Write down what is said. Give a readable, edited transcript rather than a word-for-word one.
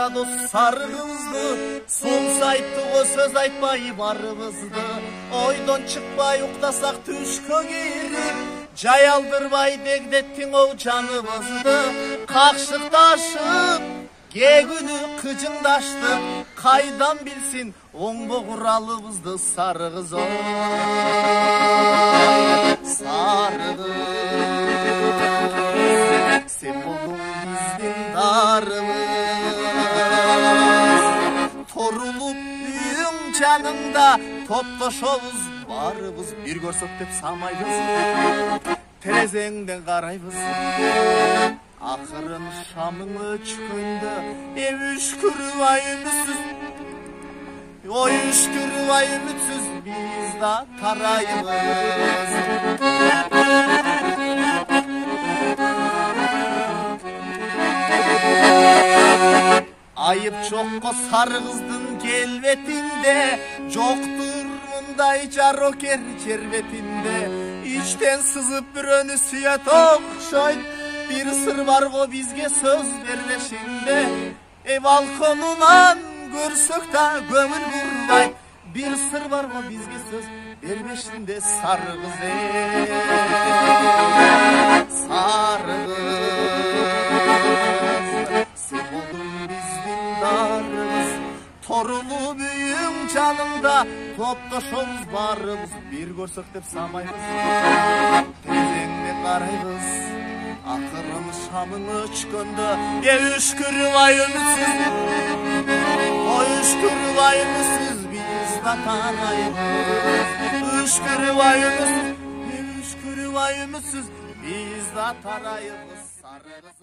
da dost sarı kızdı. Sumsayıptı o söz aytpay barыбызды. Oydan çıkpay uktаsak түшкө кирип, жай алдырбай дегдеттиң оу жаныбызды. Какшыкташып кегүнү кыжыңдашты, кайдан билсин оңбо куралыбызды сары кыз ой. Сары кыз сен болдуң биздин дарыбыз, торулуп үйүң жаныңда топтошобуз барыбыз. Бир көрсөк деп самайбыз, терезеңден карайбыз. Акырын шамың өчкөндө үшкүрүбай үмүтсүз, ой үшкүрүбай үмүтсүз биз да тарайбыз. Айып жокко сары кыздын келбетинде, жоктур мындай жарокер жер бетинде. Ичтен сызып бирөөнү сүйөт окшойт, bir sır var o bizge söz vermesinde. Balkonundan görsök da gömül vurmay, bir sır var o bizge söz vermesinde. Sarı kız sarı kız sen oldun bizdin darımız, torunu büyüğüm canımda toptaşomuz barımız. Bir görsök dep samayız, tezengde karayız. Akırın şamın öçköndö üçkürübay ümütsüz, o üçkürübay ümütsüz biz da taraybız. Üçkürübay ümütsüz biz da taraybız. Sarı kız